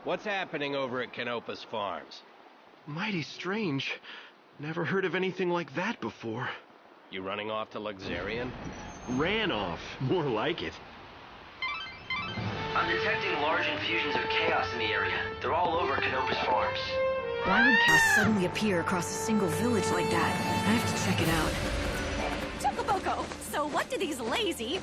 What's happening over at Canopus Farms? Mighty strange. Never heard of anything like that before. You running off to Luxarian? Ran off. More like it. I'm detecting large infusions of chaos in the area. They're all over Canopus Farms. Why would chaos suddenly appear across a single village like that? I have to check it out. Chocoboko! So what do these lazy,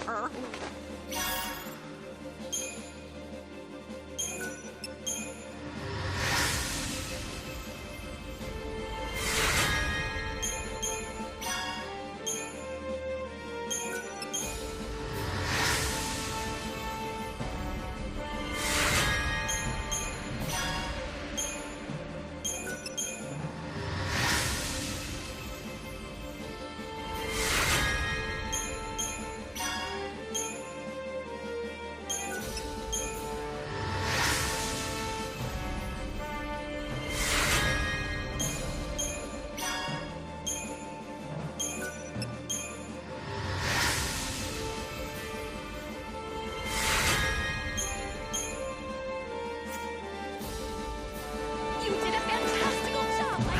You did a fantastical job!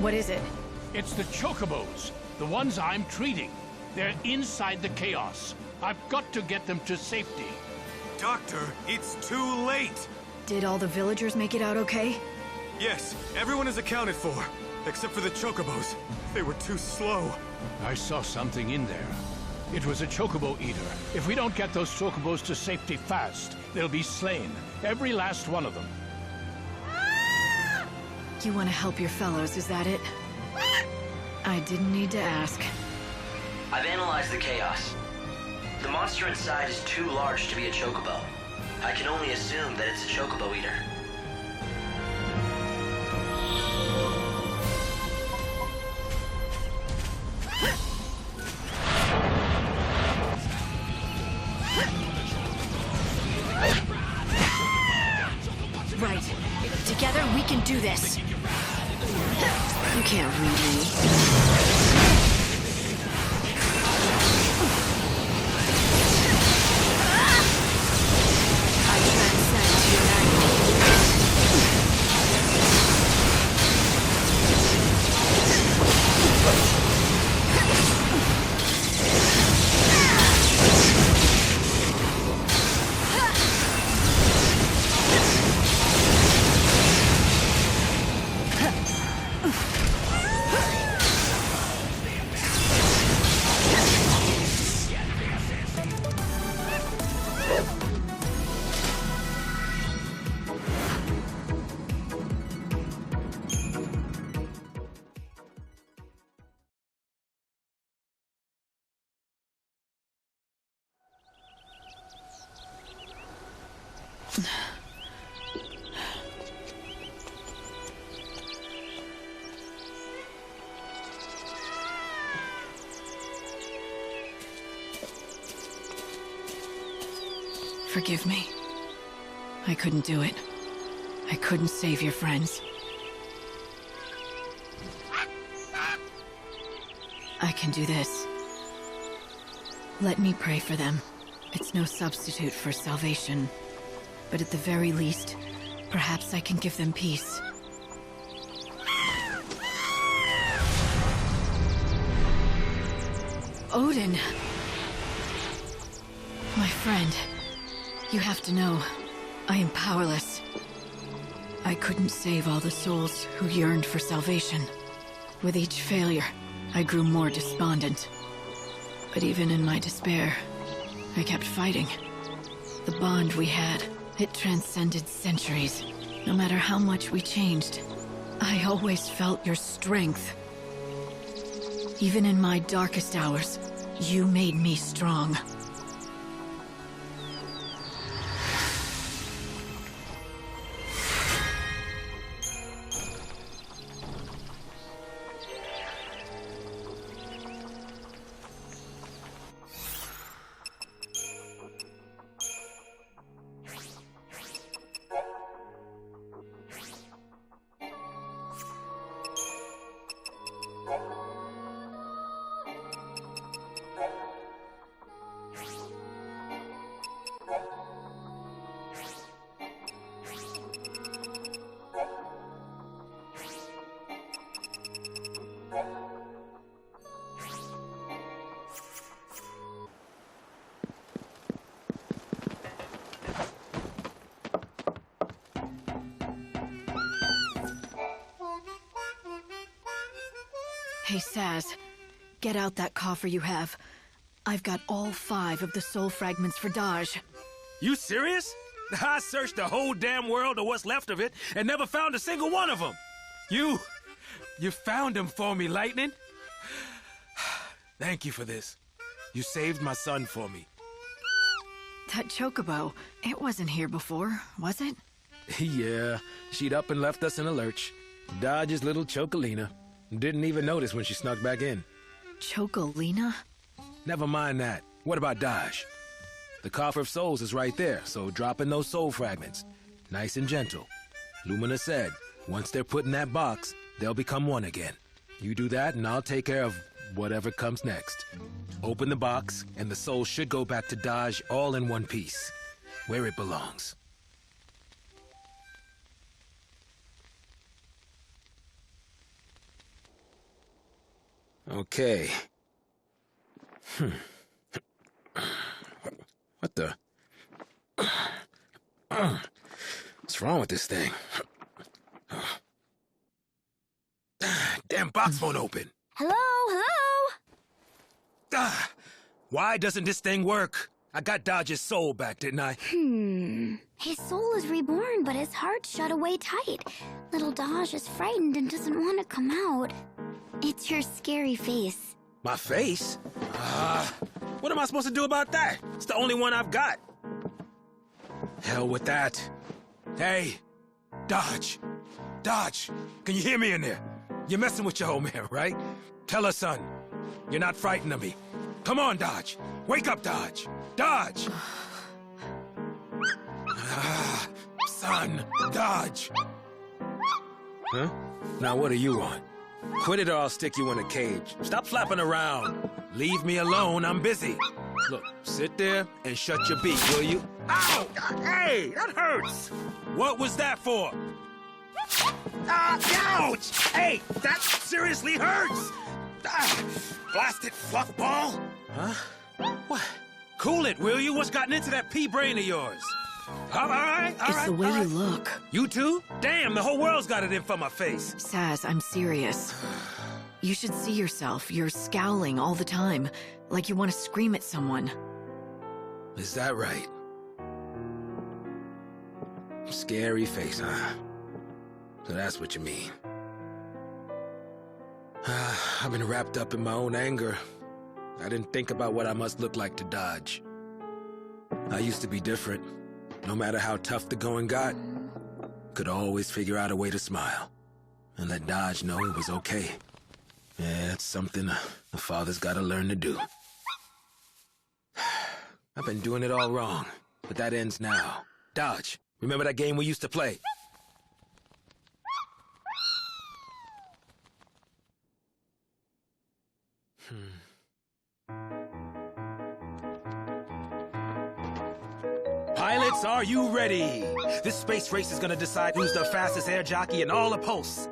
What is it? It's the chocobos, the ones I'm treating. They're inside the chaos. I've got to get them to safety. Doctor, it's too late! Did all the villagers make it out okay? Yes, everyone is accounted for, except for the chocobos. They were too slow. I saw something in there. It was a chocobo eater. If we don't get those chocobos to safety fast, they'll be slain. Every last one of them. You want to help your fellows, is that it? I didn't need to ask. I've analyzed the chaos. The monster inside is too large to be a chocobo. I can only assume that it's a chocobo eater. Right. Together we can do this. You can't read me. I transcend Forgive me. I couldn't do it. I couldn't save your friends. I can do this. Let me pray for them. It's no substitute for salvation. But at the very least, perhaps I can give them peace. Odin! My friend, you have to know, I am powerless. I couldn't save all the souls who yearned for salvation. With each failure, I grew more despondent. But even in my despair, I kept fighting. The bond we had, it transcended centuries. No matter how much we changed, I always felt your strength. Even in my darkest hours, you made me strong. Hey, Sazh. Get out that coffer you have. I've got all 5 of the soul fragments for Dodge. You serious? I searched the whole damn world or what's left of it and never found a single one of them. You found them for me, Lightning? Thank you for this. You saved my son for me. That chocobo, it wasn't here before, was it? Yeah, she'd up and left us in a lurch. Dodge's little Chocolina. Didn't even notice when she snuck back in. Chocolina? Never mind that. What about Dodge? The Coffer of Souls is right there, so drop in those soul fragments. Nice and gentle. Lumina said, once they're put in that box, they'll become one again. You do that and I'll take care of whatever comes next. Open the box, and the soul should go back to Dodge all in one piece, where it belongs. Okay. What the? What's wrong with this thing? Damn box won't open. Hello, hello? Why doesn't this thing work? I got Dodge's soul back, didn't I? His soul is reborn, but his heart's shut away tight. Little Dodge is frightened and doesn't want to come out. It's your scary face. My face? What am I supposed to do about that? It's the only one I've got. Hell with that. Hey, Dodge. Dodge, can you hear me in there? You're messing with your old man, right? Tell her, son, you're not frightened of me. Come on, Dodge. Wake up, Dodge. Dodge! Son, Dodge. Huh? Now what do you want? Quit it or I'll stick you in a cage. Stop flapping around. Leave me alone, I'm busy. Look, sit there and shut your beak, will you? Ow! Hey, that hurts! What was that for? Ouch! Hey, that seriously hurts! Blasted fluff ball! Huh? What? Cool it, will you? What's gotten into that pea brain of yours? All right. It's the way you look. You too? Damn, the whole world's got it in for my face. Sazh, I'm serious. You should see yourself. You're scowling all the time, like you want to scream at someone. Is that right? Scary face, huh? So that's what you mean. I've been wrapped up in my own anger. I didn't think about what I must look like to Dodge. I used to be different. No matter how tough the going got, could always figure out a way to smile and let Dodge know it was okay. Yeah, it's something a father's got to learn to do. I've been doing it all wrong, but that ends now. Dodge, remember that game we used to play? Pilots, are you ready? This space race is gonna decide who's the fastest air jockey in all the posts.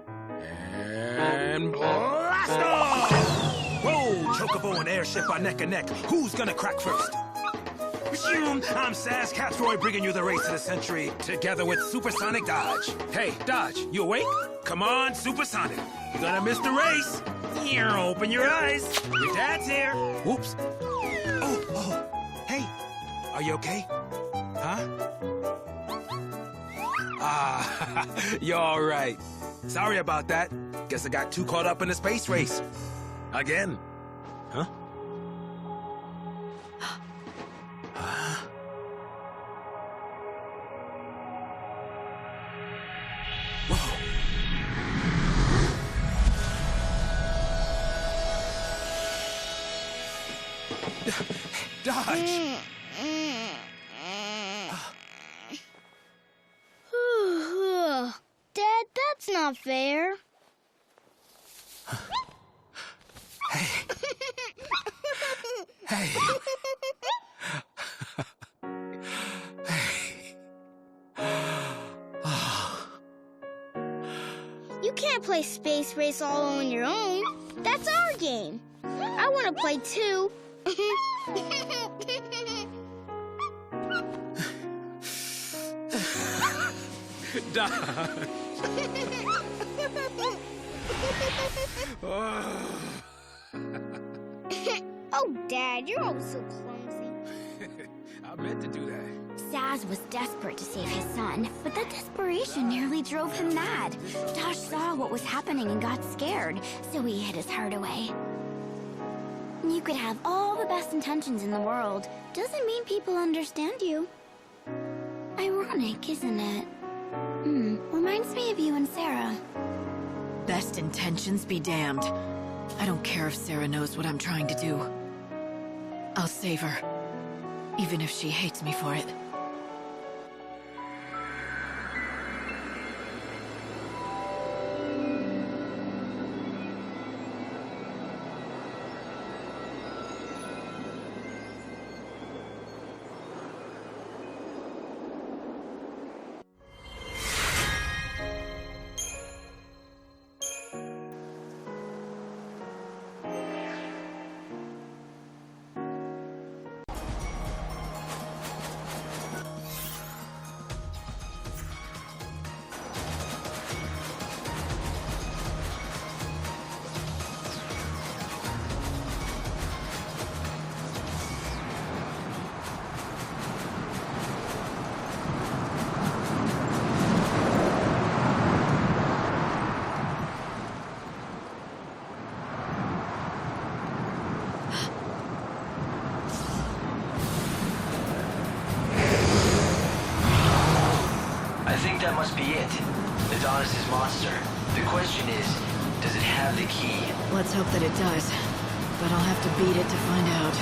And blast off! Whoa, Chocobo and airship are neck and neck. Who's gonna crack first? I'm Sazh Catroy, bringing you the race of the century, together with Supersonic Dodge. Hey, Dodge, you awake? Come on, Supersonic. You're gonna miss the race. Here, open your eyes. Your dad's here. Whoops. Oh, hey, are you okay? Huh? You're all right. Sorry about that. Guess I got too caught up in the space race. Again? Huh? Whoa. Dodge! Dad, that's not fair. Hey. Hey. You can't play Space Race all on your own. That's our game. I want to play too. Dodge! Oh, Dad, you're always so clumsy. I meant to do that. Sazh was desperate to save his son, but that desperation nearly drove him mad. Tosh saw what was happening and got scared, so he hid his heart away. You could have all the best intentions in the world. Doesn't mean people understand you. Ironic, isn't it? Reminds me of you and Sarah. Best intentions be damned. I don't care if Sarah knows what I'm trying to do. I'll save her, even if she hates me for it. That must be it. Adonis's monster. The question is, does it have the key? Let's hope that it does. But I'll have to beat it to find out.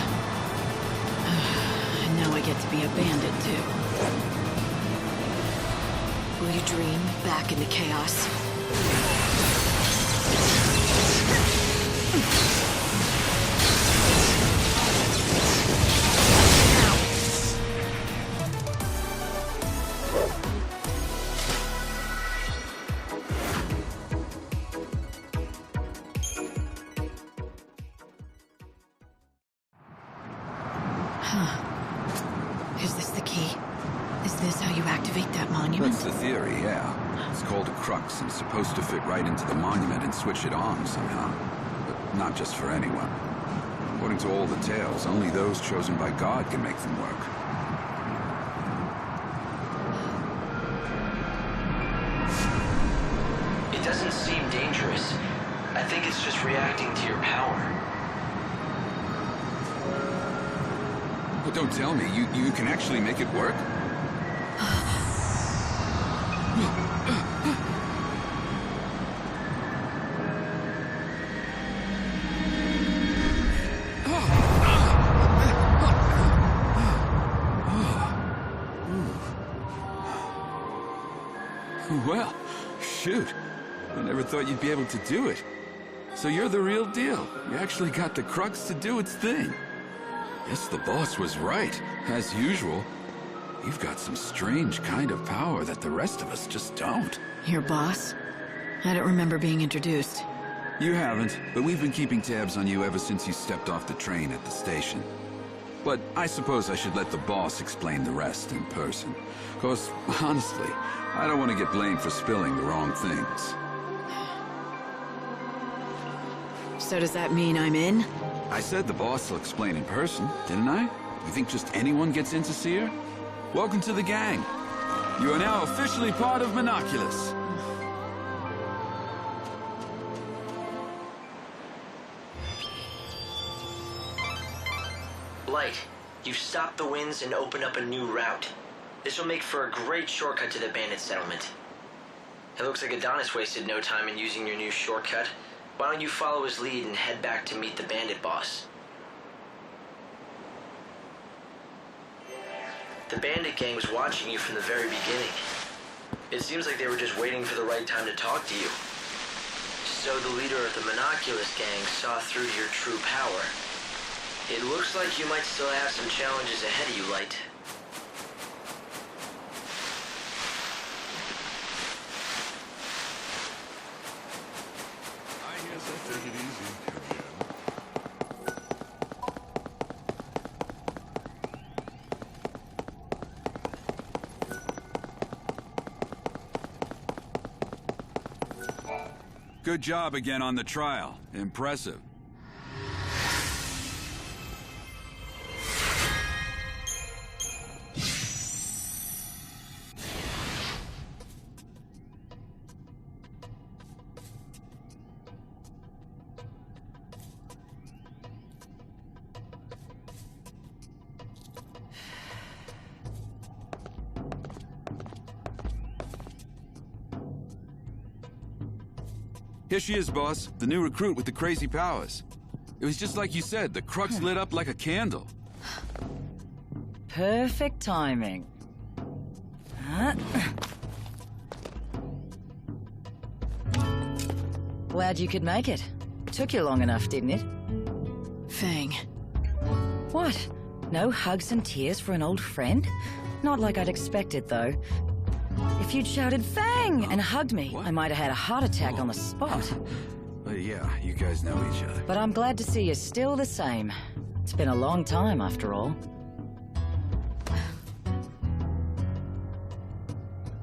And now I get to be a bandit, too. Will you dream back in the chaos? Is this the key? Is this how you activate that monument? That's the theory, yeah. It's called a crux and supposed to fit right into the monument and switch it on somehow. But not just for anyone. According to all the tales, only those chosen by God can make them work. It doesn't seem dangerous. I think it's just reacting to your power. But don't tell me, you can actually make it work? Well, shoot. I never thought you'd be able to do it. So you're the real deal. You actually got the crux to do its thing. Guess the boss was right. As usual, you've got some strange kind of power that the rest of us just don't. Your boss? I don't remember being introduced. You haven't, but we've been keeping tabs on you ever since you stepped off the train at the station. But I suppose I should let the boss explain the rest in person. 'Cause, honestly, I don't want to get blamed for spilling the wrong things. So does that mean I'm in? I said the boss will explain in person, didn't I? You think just anyone gets in to see her? Welcome to the gang. You are now officially part of Monoculus. Light, you've stopped the winds and opened up a new route. This will make for a great shortcut to the bandit settlement. It looks like Adonis wasted no time in using your new shortcut. Why don't you follow his lead and head back to meet the bandit boss? The bandit gang was watching you from the very beginning. It seems like they were just waiting for the right time to talk to you. So the leader of the Monoculus gang saw through to your true power. It looks like you might still have some challenges ahead of you, Light. I guess I'll take it easy. Good job again on the trial. Impressive. Here she is, boss. The new recruit with the crazy powers. It was just like you said, the crux lit up like a candle. Perfect timing. Glad you could make it. Took you long enough, didn't it? Fang. What? No hugs and tears for an old friend? Not like I'd expected, though. If you'd shouted Fang and hugged me, I might have had a heart attack on the spot. Yeah, you guys know each other. But I'm glad to see you're still the same. It's been a long time, after all.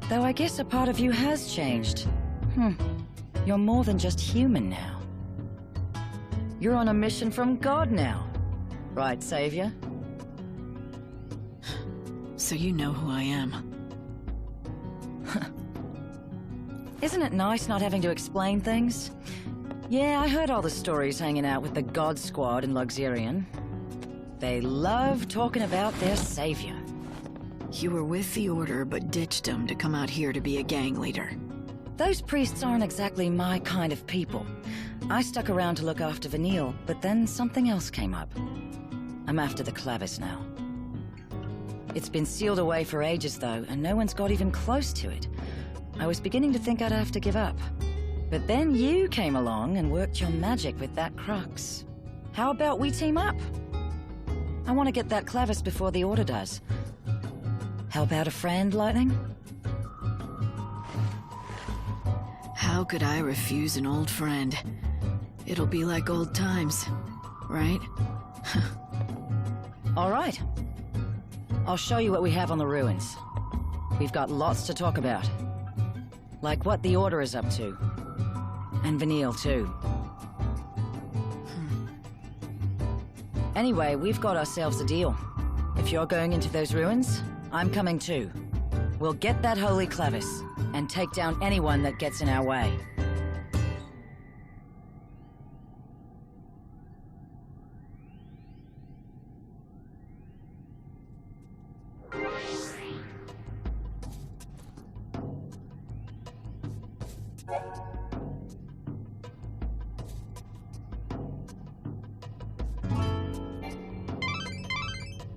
Though I guess a part of you has changed. You're more than just human now. You're on a mission from God now. Right, Savior? So you know who I am. Isn't it nice not having to explain things? Yeah, I heard all the stories hanging out with the God Squad in Luxurion. They love talking about their savior. You were with the Order, but ditched them to come out here to be a gang leader. Those priests aren't exactly my kind of people. I stuck around to look after Vanille, but then something else came up. I'm after the clavis now. It's been sealed away for ages, though, and no one's got even close to it. I was beginning to think I'd have to give up. But then you came along and worked your magic with that crux. How about we team up? I want to get that clavis before the Order does. Help out a friend, Lightning? How could I refuse an old friend? It'll be like old times, right? All right. I'll show you what we have on the ruins. We've got lots to talk about. Like what the Order is up to. And Vanille, too. Anyway, we've got ourselves a deal. If you're going into those ruins, I'm coming too. We'll get that holy clavis, and take down anyone that gets in our way.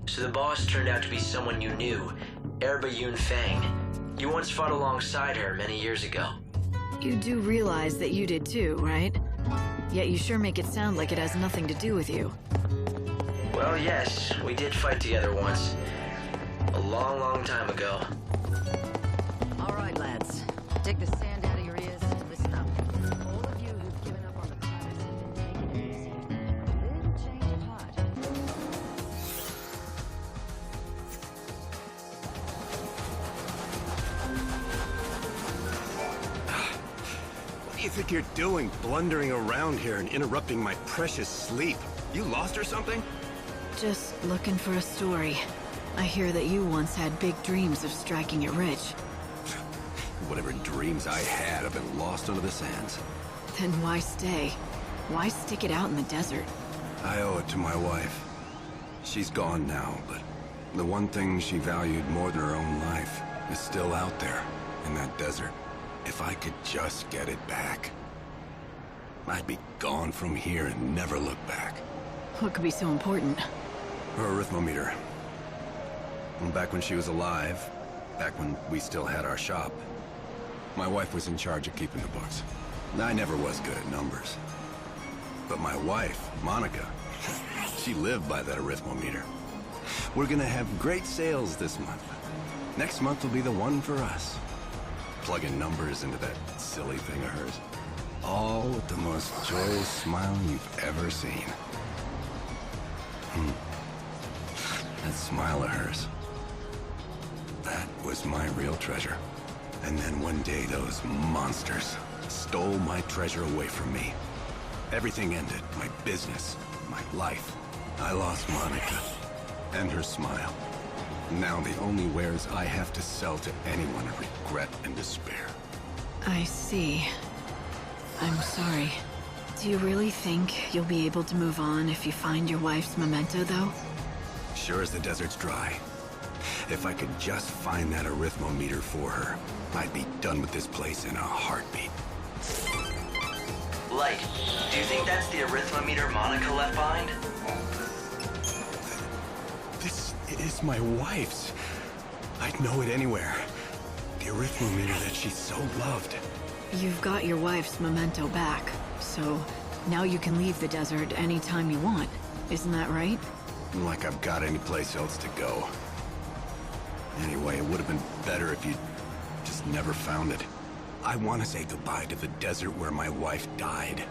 So the boss turned out to be someone you knew, Erba Fang. You once fought alongside her many years ago. You do realize that you did too, right? Yet you sure make it sound like it has nothing to do with you. Well, yes, we did fight together once. A long, long time ago. All right, lads. Dig the sand out of your ears and listen up. All of you who've given up on the clavis have been taken easy. A little change of heart. What do you think you're doing, blundering around here and interrupting my precious sleep? You lost or something? Just looking for a story. I hear that you once had big dreams of striking it rich. Whatever dreams I had have been lost under the sands. Then why stay? Why stick it out in the desert? I owe it to my wife. She's gone now, but the one thing she valued more than her own life is still out there, in that desert. If I could just get it back, I'd be gone from here and never look back. What could be so important? Her arithmometer. Back when she was alive, back when we still had our shop, my wife was in charge of keeping the books. I never was good at numbers. But my wife, Monica, she lived by that arithmometer. We're gonna have great sales this month. Next month will be the one for us. Plugging numbers into that silly thing of hers. All with the most joyous smile you've ever seen. That smile of hers. That was my real treasure. And then one day those monsters stole my treasure away from me. Everything ended. My business, my life. I lost Monica and her smile. Now the only wares I have to sell to anyone are regret and despair. I see. I'm sorry. Do you really think you'll be able to move on if you find your wife's memento, though? Sure as the desert's dry. If I could just find that arithmometer for her, I'd be done with this place in a heartbeat. Light, do you think that's the arithmometer Monica left behind? This is my wife's. I'd know it anywhere. The arithmometer that she so loved. You've got your wife's memento back, so now you can leave the desert anytime you want. Isn't that right? Like I've got any place else to go. Anyway, it would have been better if you just never found it. I want to say goodbye to the desert where my wife died.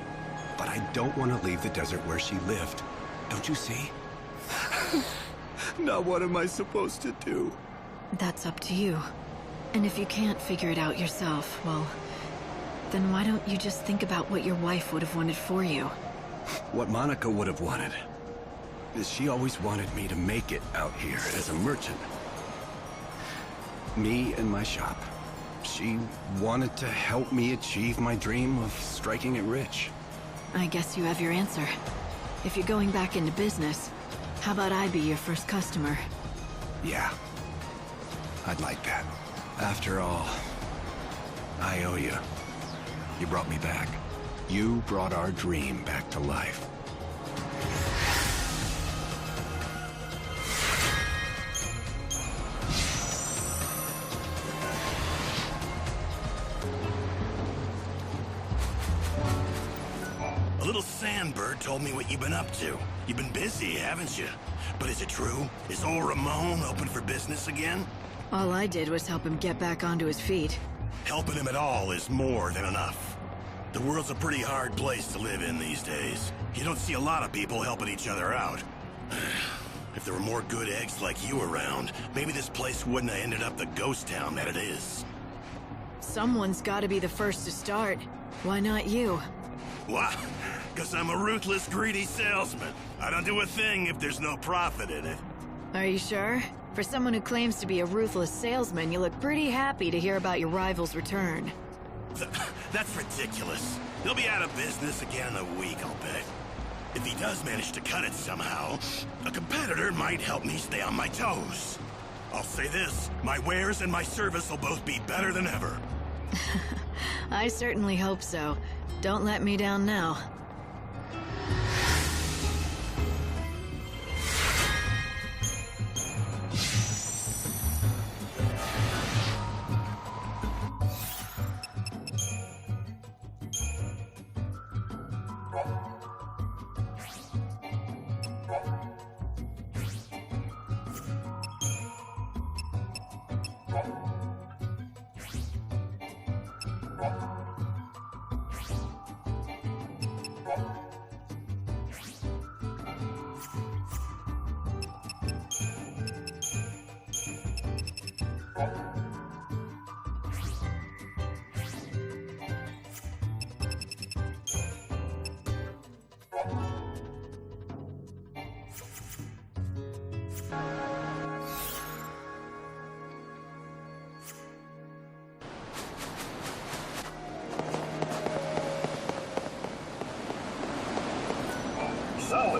But I don't want to leave the desert where she lived. Don't you see? Now what am I supposed to do? That's up to you. And if you can't figure it out yourself, well, then why don't you just think about what your wife would have wanted for you? What Monica would have wanted is she always wanted me to make it out here as a merchant. Me and my shop. She wanted to help me achieve my dream of striking it rich. I guess you have your answer. If you're going back into business, how about I be your first customer? Yeah. I'd like that. After all, I owe you. You brought me back. You brought our dream back to life. A little sandbird told me what you've been up to. You've been busy, haven't you? But is it true? Is old Ramon open for business again? All I did was help him get back onto his feet. Helping him at all is more than enough. The world's a pretty hard place to live in these days. You don't see a lot of people helping each other out. If there were more good eggs like you around, maybe this place wouldn't have ended up the ghost town that it is. Someone's gotta be the first to start. Why not you? Why? Because I'm a ruthless, greedy salesman. I don't do a thing if there's no profit in it. Are you sure? For someone who claims to be a ruthless salesman, you look pretty happy to hear about your rival's return. That's ridiculous. He'll be out of business again in a week, I'll bet. If he does manage to cut it somehow, a competitor might help me stay on my toes. I'll say this, my wares and my service will both be better than ever. I certainly hope so. Don't let me down now.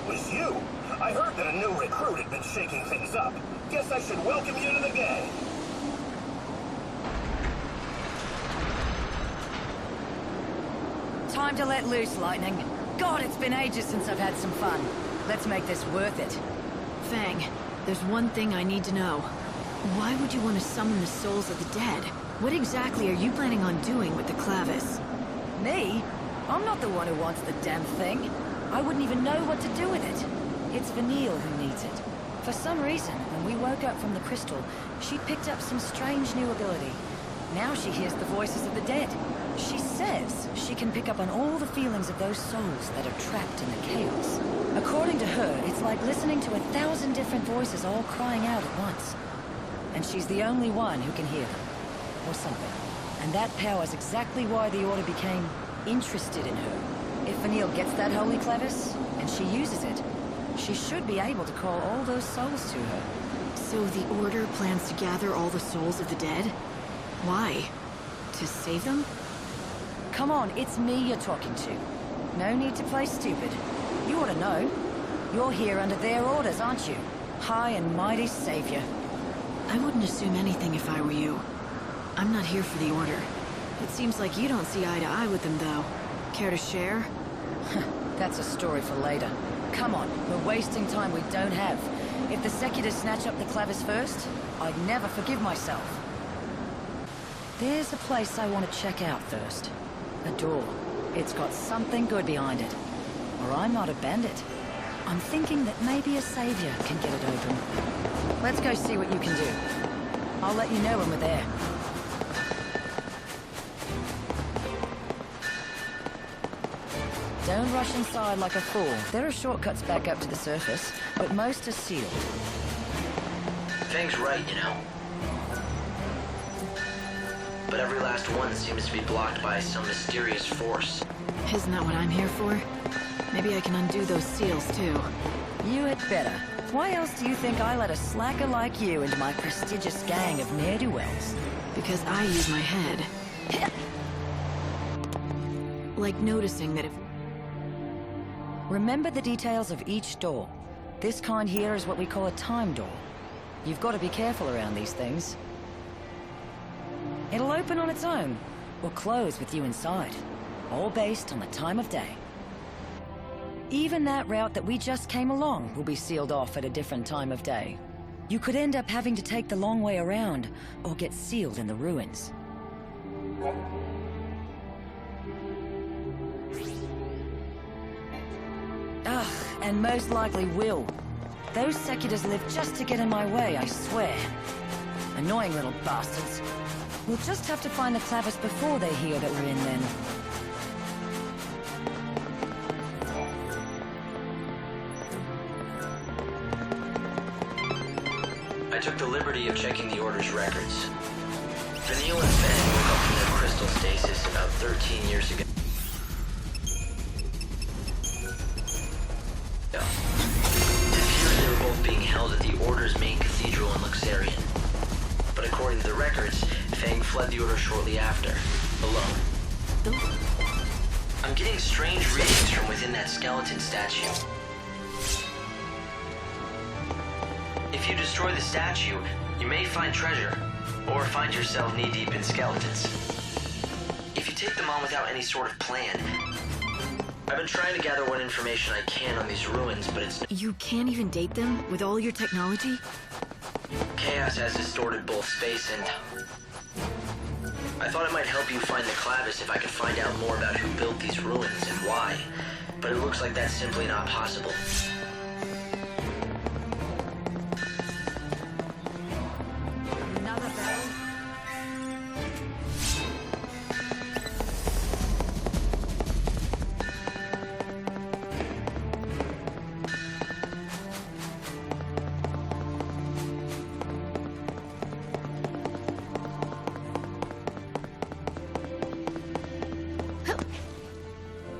it was you. I heard that a new recruit had been shaking things up. Guess I should welcome you to the gang. Time to let loose, Lightning. God, it's been ages since I've had some fun. Let's make this worth it. Fang, there's one thing I need to know. Why would you want to summon the souls of the dead? What exactly are you planning on doing with the clavis? Me? I'm not the one who wants the damn thing. I wouldn't even know what to do with it. It's Vanille who needs it. For some reason, when we woke up from the crystal, she picked up some strange new ability. Now she hears the voices of the dead. She says she can pick up on all the feelings of those souls that are trapped in the chaos. According to her, it's like listening to 1,000 different voices all crying out at once. And she's the only one who can hear them. Or something. And that power's exactly why the Order became interested in her. If Vanille gets that holy clavis, and she uses it, she should be able to call all those souls to her. So the Order plans to gather all the souls of the dead? Why? To save them? Come on, it's me you're talking to. No need to play stupid. You ought to know. You're here under their orders, aren't you? High and mighty savior. I wouldn't assume anything if I were you. I'm not here for the Order. It seems like you don't see eye to eye with them, though. Care to share? That's a story for later. Come on, we're wasting time we don't have. If the Secuitors snatch up the clavis first, I'd never forgive myself. There's a place I want to check out first. A door. It's got something good behind it. Or I'm not a bandit. I'm thinking that maybe a savior can get it open. Let's go see what you can do. I'll let you know when we're there. Don't rush inside like a fool. There are shortcuts back up to the surface, but most are sealed. Fang's right, you know. But every last one seems to be blocked by some mysterious force. Isn't that what I'm here for? Maybe I can undo those seals, too. You had better. Why else do you think I let a slacker like you into my prestigious gang of ne'er-do-wells? Because I use my head. Like noticing that if... Remember the details of each door. This kind here is what we call a time door. You've got to be careful around these things. It'll open on its own, or close with you inside. All based on the time of day. Even that route that we just came along will be sealed off at a different time of day. You could end up having to take the long way around, or get sealed in the ruins. Ugh, and most likely will. Those Secuitors live just to get in my way, I swear. Annoying little bastards. We'll just have to find the clavis before they hear that we're in then. I took the liberty of checking the Order's records. Vanille and Fang woke up from their crystal stasis about 13 years ago. It appears they were both being held at the Order's main cathedral in Luxarian. But according to the records, Fang fled the Order shortly after, alone. I'm getting strange readings from within that skeleton statue. If you destroy the statue, you may find treasure, or find yourself knee-deep in skeletons. If you take them on without any sort of plan... I've been trying to gather what information I can on these ruins, but it's... You can't even date them with all your technology? Chaos has distorted both space and time. I thought it might help you find the clavis if I could find out more about who built these ruins and why, but it looks like that's simply not possible.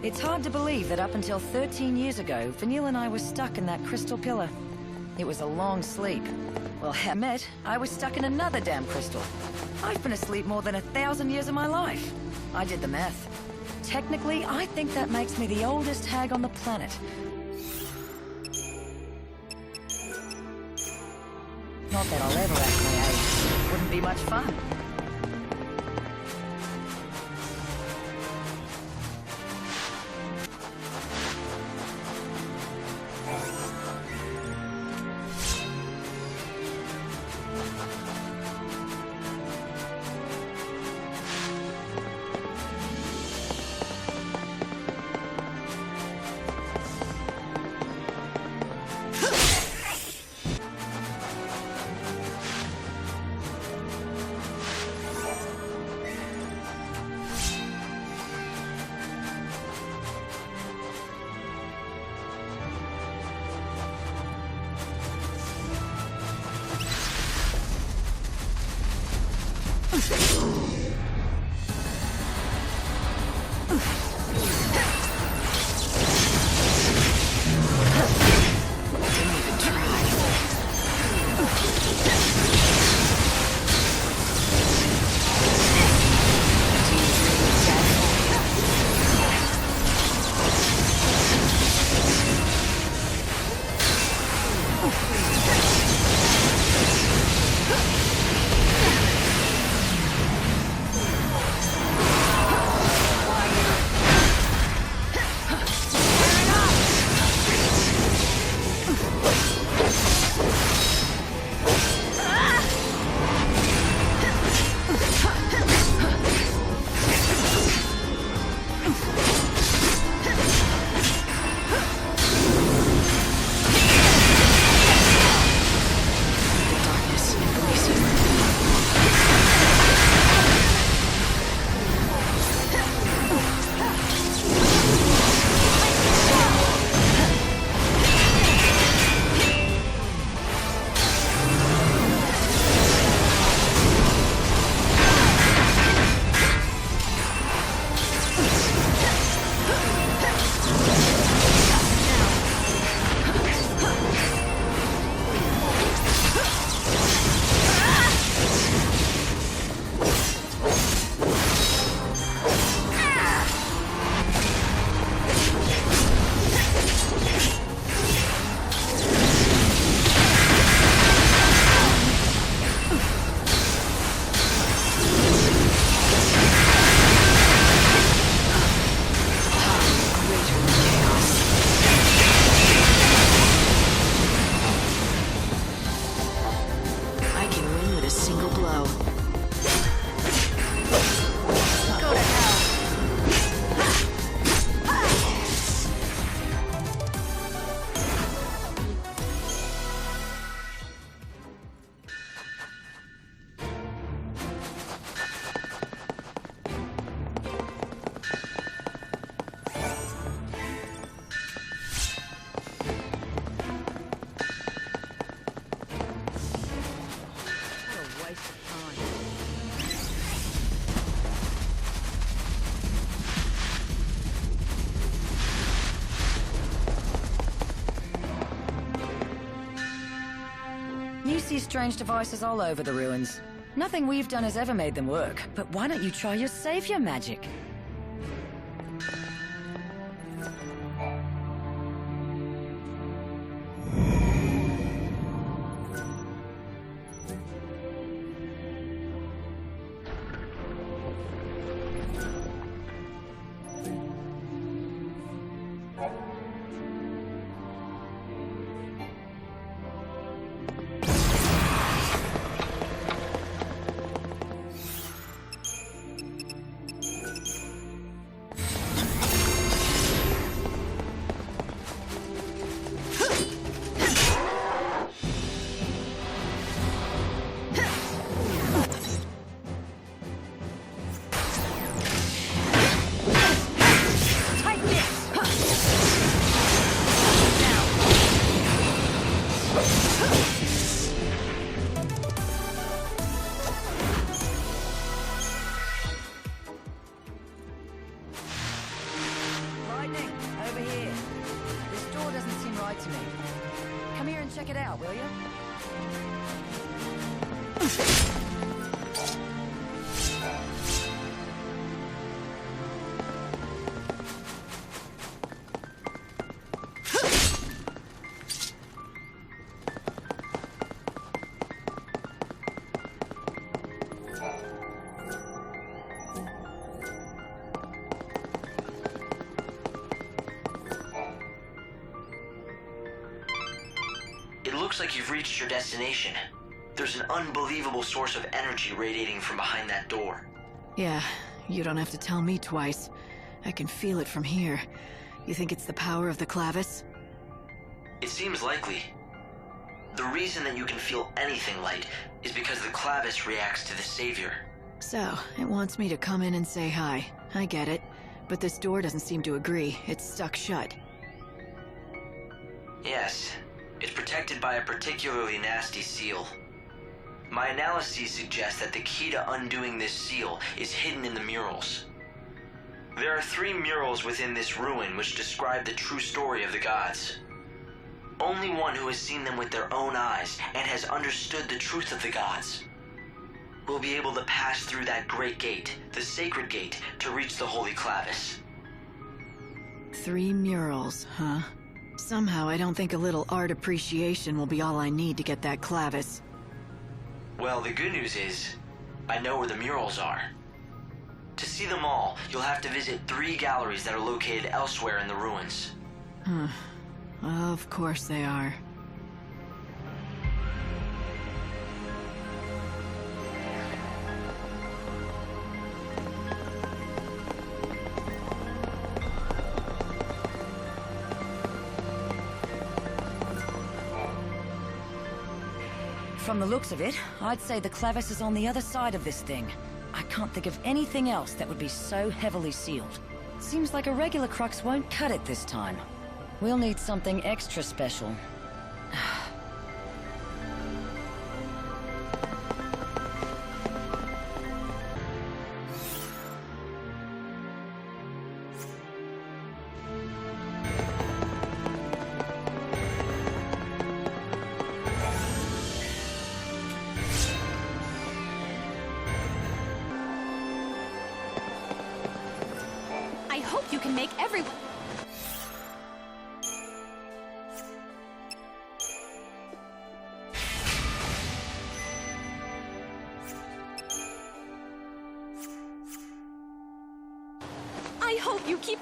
It's hard to believe that up until 13 years ago, Vanille and I were stuck in that crystal pillar. It was a long sleep. Well, I admit, I was stuck in another damn crystal. I've been asleep more than 1,000 years of my life. I did the math. Technically, I think that makes me the oldest hag on the planet. Not that I'll ever act my age. Wouldn't be much fun. You see strange devices all over the ruins. Nothing we've done has ever made them work, but why don't you try your savior magic? It looks like you've reached your destination. There's an unbelievable source of energy radiating from behind that door. Yeah, you don't have to tell me twice. I can feel it from here. You think it's the power of the clavis? It seems likely. The reason that you can feel anything light is because the clavis reacts to the savior. So, it wants me to come in and say hi. I get it. But this door doesn't seem to agree. It's stuck shut. Yes. It's protected by a particularly nasty seal. My analyses suggest that the key to undoing this seal is hidden in the murals. There are 3 murals within this ruin which describe the true story of the gods. Only one who has seen them with their own eyes and has understood the truth of the gods will be able to pass through that great gate, the sacred gate, to reach the Holy Clavis. 3 murals, huh? Somehow I don't think a little art appreciation will be all I need to get that clavis. Well, the good news is, I know where the murals are. To see them all, you'll have to visit 3 galleries that are located elsewhere in the ruins. Of course they are. From the looks of it, I'd say the clavis is on the other side of this thing. I can't think of anything else that would be so heavily sealed. Seems like a regular crux won't cut it this time. We'll need something extra special. I hope you can make everyone... I hope you keep...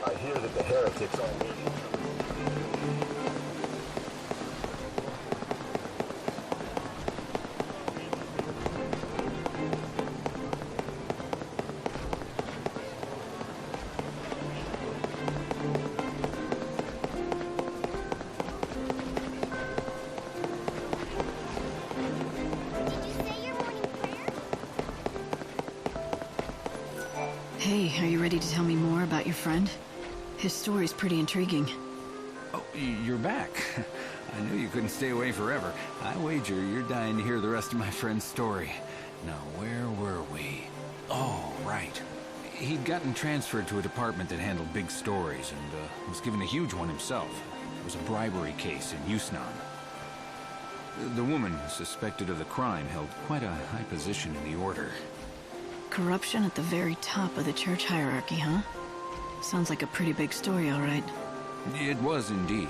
I hear that the heretics already... Hey, are you ready to tell me more about your friend? His story's pretty intriguing. Oh, you're back. I knew you couldn't stay away forever. I wager you're dying to hear the rest of my friend's story. Now, where were we? Oh, right. He'd gotten transferred to a department that handled big stories and was given a huge one himself. It was a bribery case in Usnan. The woman suspected of the crime held quite a high position in the order. Corruption at the very top of the church hierarchy, huh? Sounds like a pretty big story, all right. It was indeed.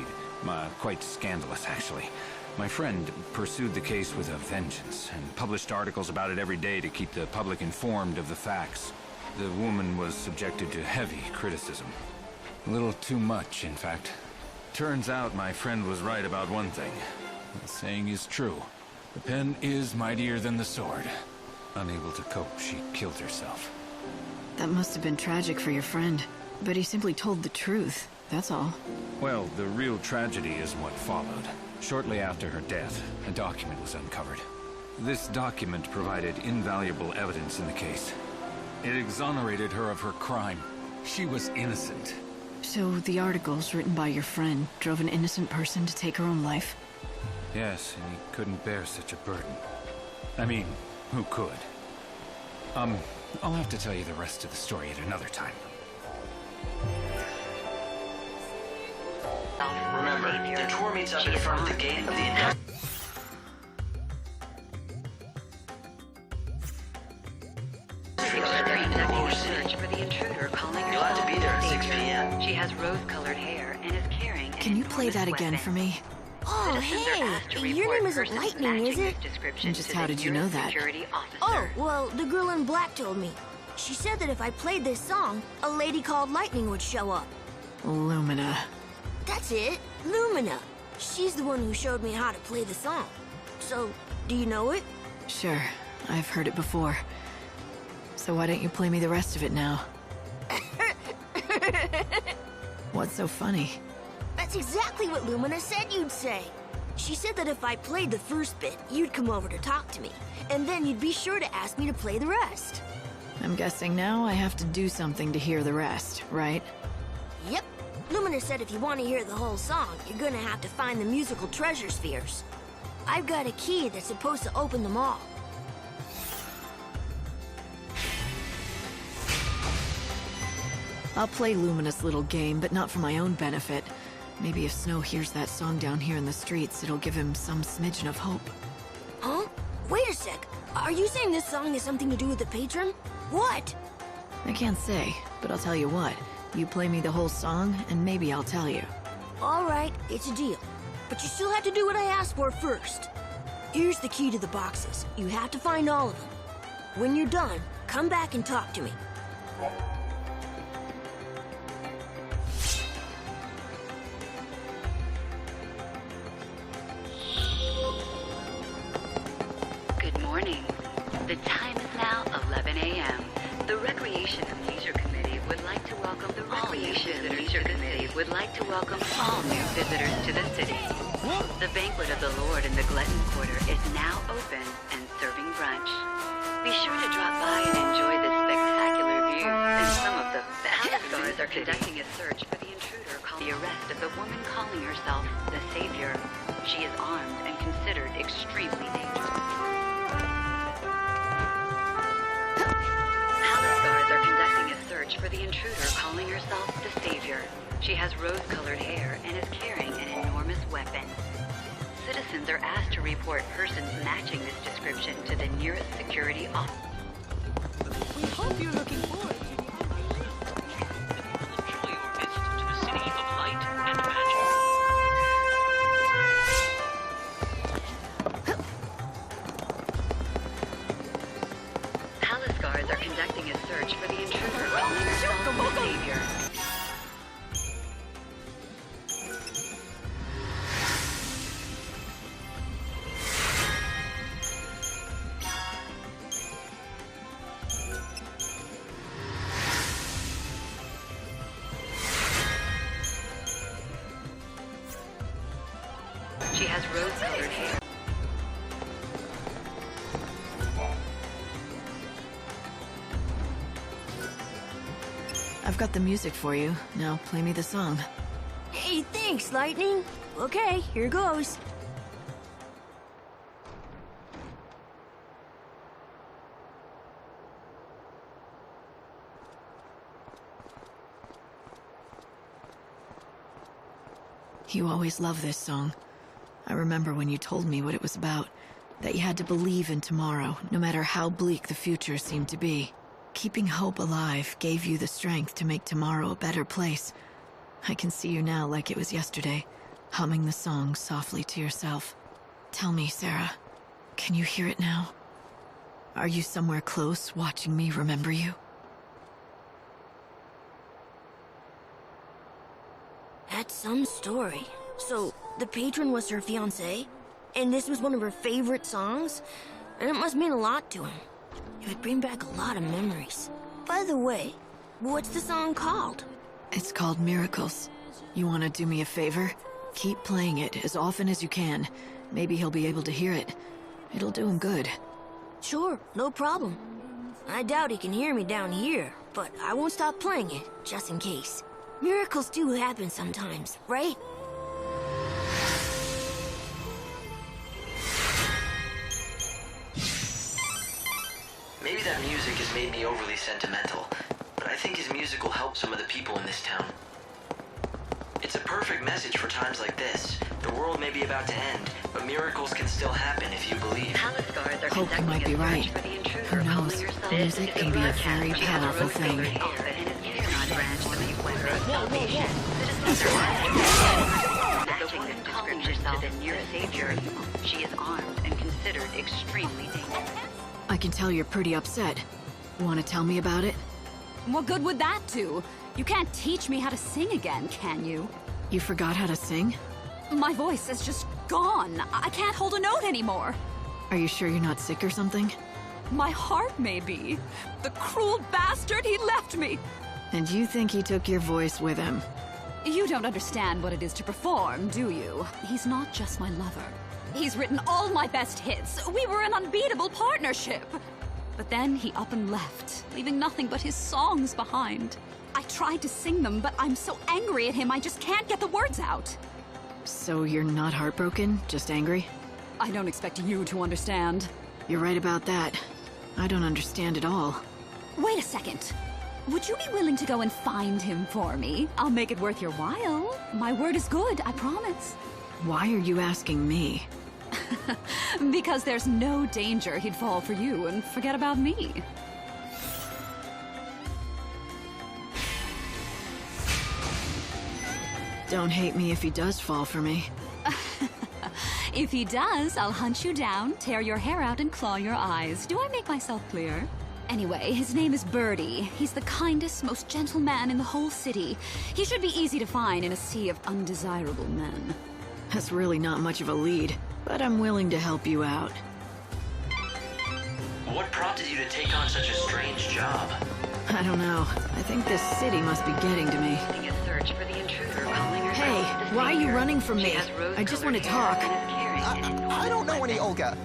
Quite scandalous, actually. My friend pursued the case with a vengeance and published articles about it every day to keep the public informed of the facts. The woman was subjected to heavy criticism. A little too much, in fact. Turns out my friend was right about one thing. The saying is true. The pen is mightier than the sword. Unable to cope, she killed herself. That must have been tragic for your friend. But he simply told the truth, that's all. Well, the real tragedy is what followed. Shortly after her death, a document was uncovered. This document provided invaluable evidence in the case. It exonerated her of her crime. She was innocent. So the articles written by your friend drove an innocent person to take her own life? Yes, and he couldn't bear such a burden. I mean, who could? I'll have to tell you the rest of the story at another time. Remember, the tour meets up in front of the gate of the industrial... Search for the intruder calling her. You'll have to be there at 6 p.m. She has rose-colored hair and is carrying... Can you play that again for me? Oh, hey! Your name isn't Lightning, is it? And just how did you know that? Oh, well, the girl in black told me. She said that if I played this song, a lady called Lightning would show up. Lumina. That's it, Lumina. She's the one who showed me how to play the song. So, do you know it? Sure, I've heard it before. So why don't you play me the rest of it now? What's so funny? That's exactly what Lumina said you'd say. She said that if I played the first bit, you'd come over to talk to me, and then you'd be sure to ask me to play the rest. I'm guessing now I have to do something to hear the rest, right? Yep. Lumina said if you want to hear the whole song, you're gonna have to find the musical treasure spheres. I've got a key that's supposed to open them all. I'll play Lumina's little game, but not for my own benefit. Maybe if Snow hears that song down here in the streets, it'll give him some smidgen of hope. Huh? Wait a sec. Are you saying this song has something to do with the patron? What? I can't say, but I'll tell you what. You play me the whole song, and maybe I'll tell you. All right, it's a deal. But you still have to do what I asked for first. Here's the key to the boxes. You have to find all of them. When you're done, come back and talk to me. Good morning. The time is now 11 a.m. The Recreation and Leisure Committee would like to welcome all new visitors to the city. The Banquet of the Lord in the Glutton Quarter is now open and serving brunch. Be sure to drop by and enjoy the spectacular views and some of the best guards are conducting a search for the intruder called the arrest of the woman calling herself the Savior. She is armed and considered extremely dangerous. Palace guards are conducting a search for the intruder calling herself the Savior. She has rose-colored hair and is carrying an enormous weapon. Citizens are asked to report persons matching this description to the nearest security office. We hope you're looking forward to Enjoy your visit to the city of light and magic. Palace guards are conducting a search for the intruder calling herself the Savior. She has rose-colored hair. I've got the music for you. Now play me the song. Hey, thanks, Lightning. Okay, here goes. You always loved this song. I remember when you told me what it was about, that you had to believe in tomorrow, no matter how bleak the future seemed to be. Keeping hope alive gave you the strength to make tomorrow a better place. I can see you now like it was yesterday, humming the song softly to yourself. Tell me, Sarah, can you hear it now? Are you somewhere close, watching me remember you? That's some story. So, the patron was her fiancé? And this was one of her favorite songs? And it must mean a lot to him. It would bring back a lot of memories. By the way, what's the song called? It's called Miracles. You want to do me a favor? Keep playing it as often as you can. Maybe he'll be able to hear it. It'll do him good. Sure, no problem. I doubt he can hear me down here, but I won't stop playing it, just in case. Miracles do happen sometimes, right? Maybe that music has made me overly sentimental, but I think his music will help some of the people in this town. It's a perfect message for times like this. The world may be about to end, but miracles can still happen if you believe. Hope you might be right. Who knows? Music can be a very powerful thing. Matching this description herself to the near savior. She is armed and considered extremely dangerous. I can tell you're pretty upset. Want to tell me about it? What good would that do? You can't teach me how to sing again, can you? You forgot how to sing? My voice is just gone. I can't hold a note anymore. Are you sure you're not sick or something? My heart may be. The cruel bastard, he left me. And you think he took your voice with him? You don't understand what it is to perform, do you? He's not just my lover. He's written all my best hits. We were an unbeatable partnership. But then he up and left, leaving nothing but his songs behind. I tried to sing them, but I'm so angry at him I just can't get the words out. So you're not heartbroken, just angry? I don't expect you to understand. You're right about that. I don't understand at all. Wait a second. Would you be willing to go and find him for me? I'll make it worth your while. My word is good, I promise. Why are you asking me? Because there's no danger he'd fall for you and forget about me. Don't hate me if he does fall for me. If he does, I'll hunt you down, tear your hair out, and claw your eyes. Do I make myself clear? Anyway, his name is Birdie. He's the kindest, most gentle man in the whole city. He should be easy to find in a sea of undesirable men. That's really not much of a lead, but I'm willing to help you out. What prompted you to take on such a strange job? I don't know. I think this city must be getting to me. A search for the intruder calling herself Hey, the why are you savior. running from She me? has I just want to rose-colored hair talk. and is carrying an enormous I don't know any weapon. Olga.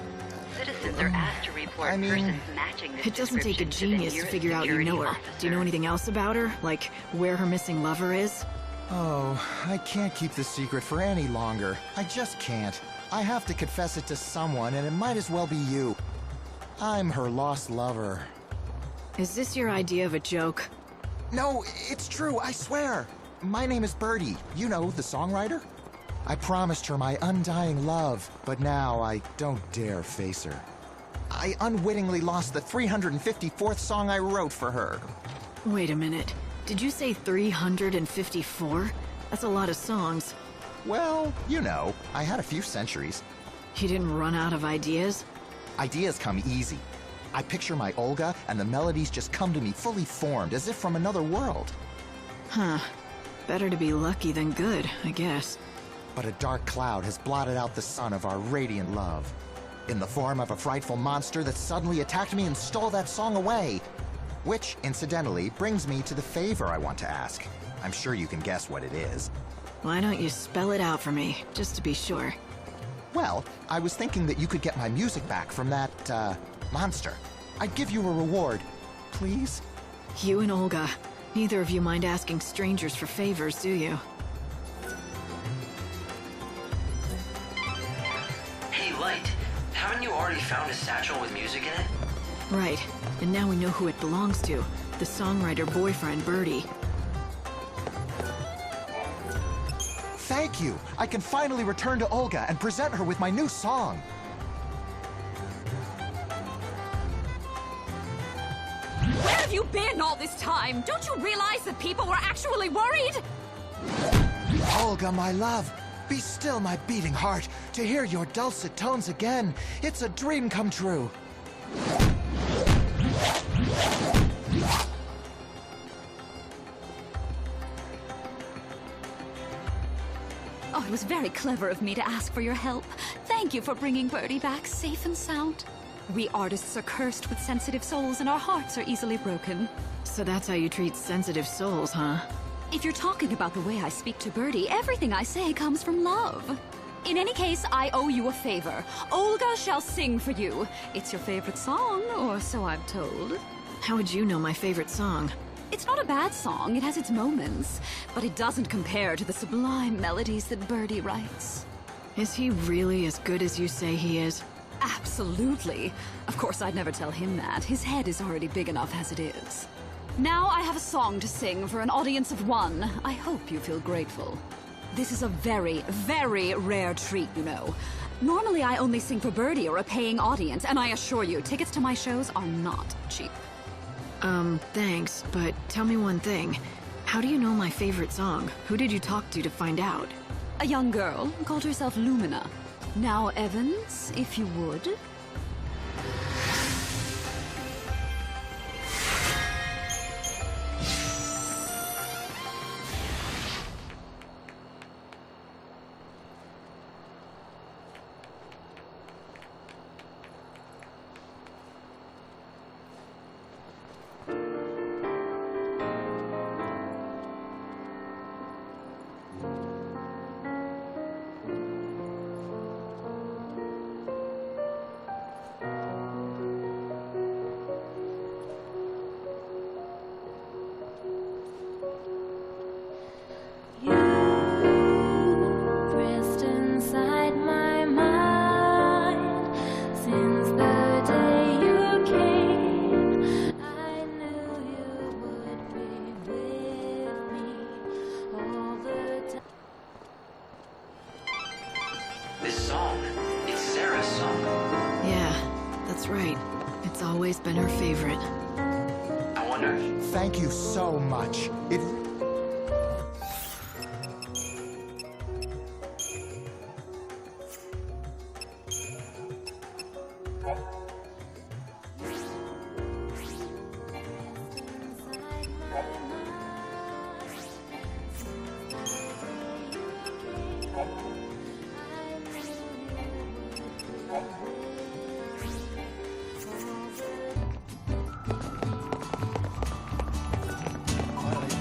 Citizens are asked to report persons matching this It doesn't take a description genius the to nearest figure out you know her. security Do you know anything else about her? Like, where her missing lover is? Oh, I can't keep this secret for any longer. I just can't. I have to confess it to someone, and it might as well be you. I'm her lost lover. Is this your idea of a joke? No, it's true, I swear. My name is Birdie. You know, the songwriter? I promised her my undying love, but now I don't dare face her. I unwittingly lost the 354th song I wrote for her. Wait a minute. Did you say 354? That's a lot of songs. Well, you know, I had a few centuries. You didn't run out of ideas? Ideas come easy. I picture my Olga, and the melodies just come to me fully formed, as if from another world. Huh. Better to be lucky than good, I guess. But a dark cloud has blotted out the sun of our radiant love. In the form of a frightful monster that suddenly attacked me and stole that song away. Which, incidentally, brings me to the favor I want to ask. I'm sure you can guess what it is. Why don't you spell it out for me, just to be sure? Well, I was thinking that you could get my music back from that, monster. I'd give you a reward. Please? You and Olga. Neither of you mind asking strangers for favors, do you? Hey, Light, haven't you already found a satchel with music in it? Right. And now we know who it belongs to. The songwriter boyfriend, Birdie. Thank you! I can finally return to Olga and present her with my new song. Where have you been all this time? Don't you realize that people were actually worried? Olga, my love, be still my beating heart. To hear your dulcet tones again, it's a dream come true. Oh, it was very clever of me to ask for your help. Thank you for bringing Birdie back safe and sound. We artists are cursed with sensitive souls, and our hearts are easily broken. So that's how you treat sensitive souls, huh? If you're talking about the way I speak to Birdie, everything I say comes from love. In any case, I owe you a favor. Olga shall sing for you. It's your favorite song, or so I'm told. How would you know my favorite song? It's not a bad song, it has its moments, but it doesn't compare to the sublime melodies that Birdie writes. Is he really as good as you say he is? Absolutely. Of course, I'd never tell him that. His head is already big enough as it is. Now I have a song to sing for an audience of one. I hope you feel grateful. This is a very, very rare treat, you know. Normally I only sing for Birdie or a paying audience, and I assure you, tickets to my shows are not cheap. Thanks, but tell me one thing. How do you know my favorite song? Who did you talk to find out? A young girl called herself Lumina. Now, Evans, if you would. This song, it's Sarah's song. Yeah, that's right. It's always been her favorite. I wonder... Thank you so much. It...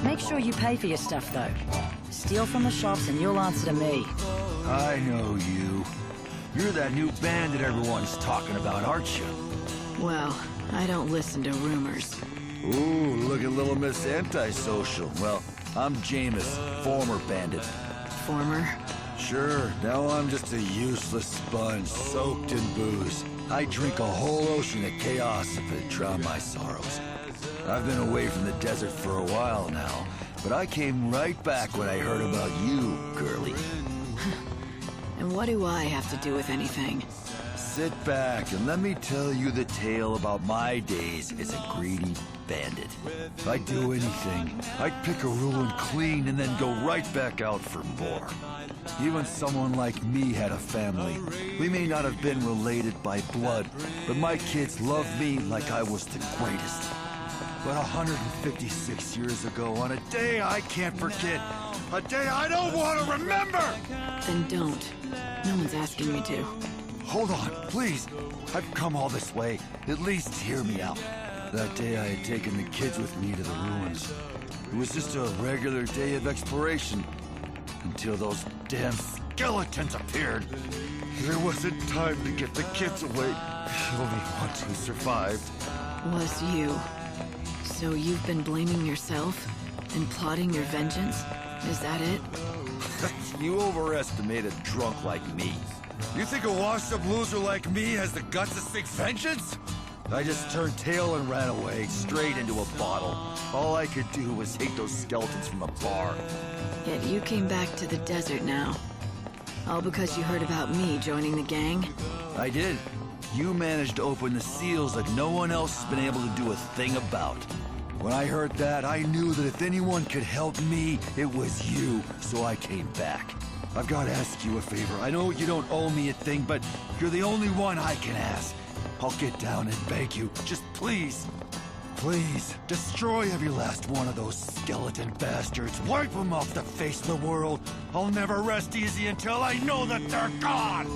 Make sure you pay for your stuff, though. Steal from the shops and you'll answer to me. I know you. You're that new band that everyone's talking about, aren't you? Well, I don't listen to rumors. Ooh, look at little Miss Antisocial. Well, I'm Jameis, former bandit. Former? Sure, now I'm just a useless sponge soaked in booze. I drink a whole ocean of chaos if it drown my sorrows. I've been away from the desert for a while now, but I came right back when I heard about you, girlie. And what do I have to do with anything? Sit back and let me tell you the tale about my days as a greedy bandit. I'd do anything. I'd pick a ruin clean and then go right back out for more. Even someone like me had a family. We may not have been related by blood, but my kids loved me like I was the greatest. But 156 years ago, on a day I can't forget, a day I don't want to remember! Then don't. No one's asking me to. Hold on, please. I've come all this way. At least hear me out. That day I had taken the kids with me to the ruins. It was just a regular day of exploration. Until those damn skeletons appeared. There wasn't time to get the kids away. The only one who survived Was you. So you've been blaming yourself? And plotting your vengeance? Is that it? You overestimate a drunk like me. You think a washed-up loser like me has the guts to seek vengeance? I just turned tail and ran away, straight into a bottle. All I could do was hate those skeletons from afar. Yet you came back to the desert now. All because you heard about me joining the gang? I did. You managed to open the seals that no one else has been able to do a thing about. When I heard that, I knew that if anyone could help me, it was you, so I came back. I've got to ask you a favor. I know you don't owe me a thing, but you're the only one I can ask. I'll get down and beg you. Just please, please, destroy every last one of those skeleton bastards. Wipe them off the face of the world. I'll never rest easy until I know that they're gone.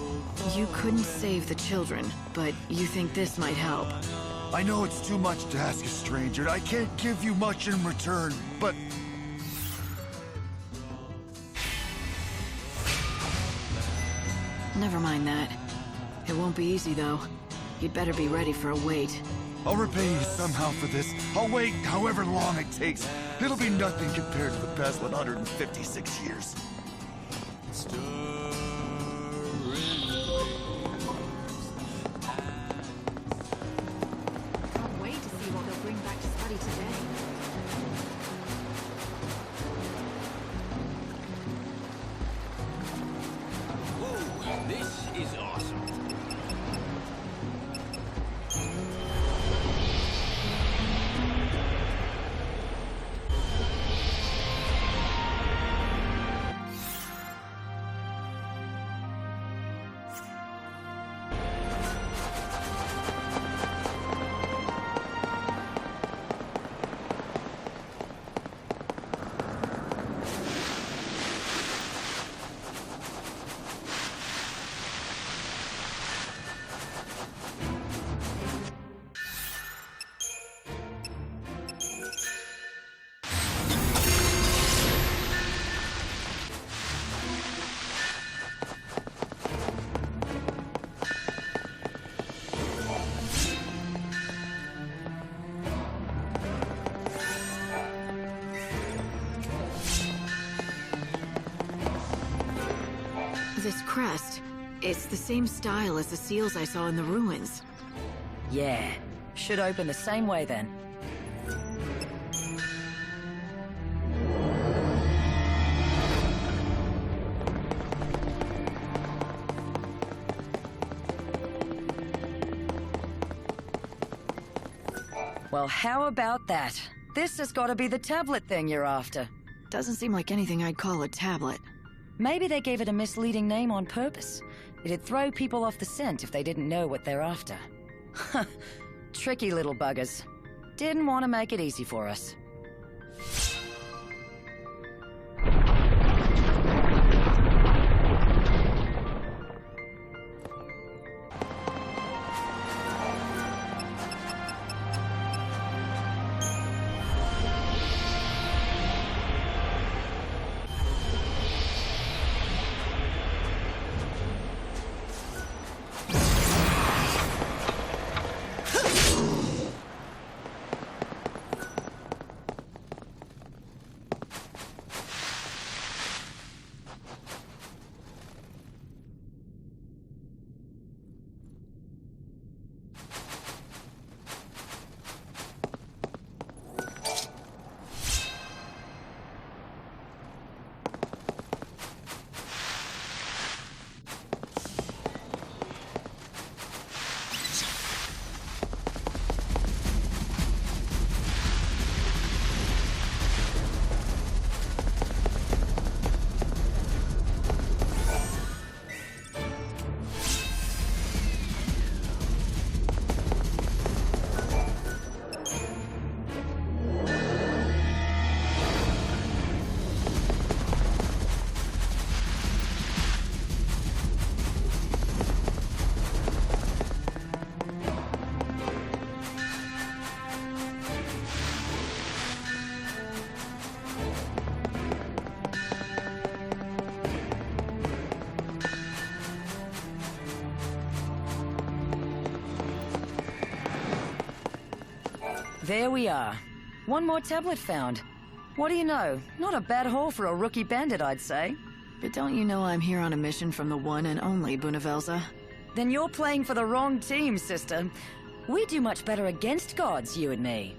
You couldn't save the children, but you think this might help. I know it's too much to ask a stranger, and I can't give you much in return, but... Never mind that. It won't be easy, though. You'd better be ready for a wait. I'll repay you somehow for this. I'll wait however long it takes. It'll be nothing compared to the past 156 years. Can't wait to see what they'll bring back to study today. Whoa, this is awesome. crest. It's the same style as the seals I saw in the ruins. Yeah. Should open the same way then. Well, how about that? This has got to be the tablet thing you're after. Doesn't seem like anything I'd call a tablet. Maybe they gave it a misleading name on purpose. It'd throw people off the scent if they didn't know what they're after. Tricky little buggers. Didn't want to make it easy for us. There we are. One more tablet found. What do you know? Not a bad haul for a rookie bandit, I'd say. But don't you know I'm here on a mission from the one and only Bunavelza? Then you're playing for the wrong team, sister. We do much better against gods, you and me.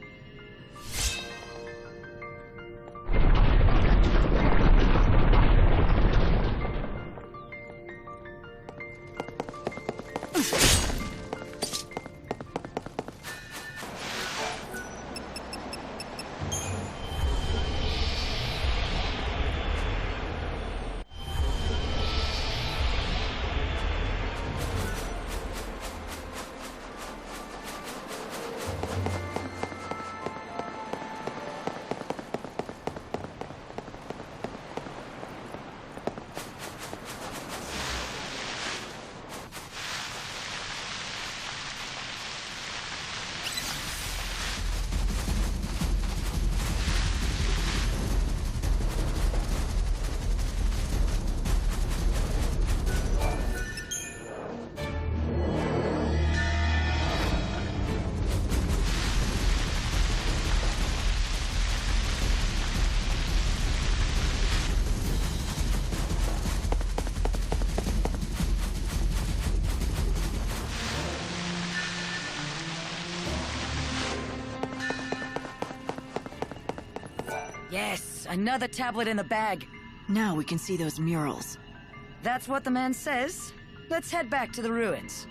Yes, another tablet in the bag. Now we can see those murals. That's what the man says. Let's head back to the ruins.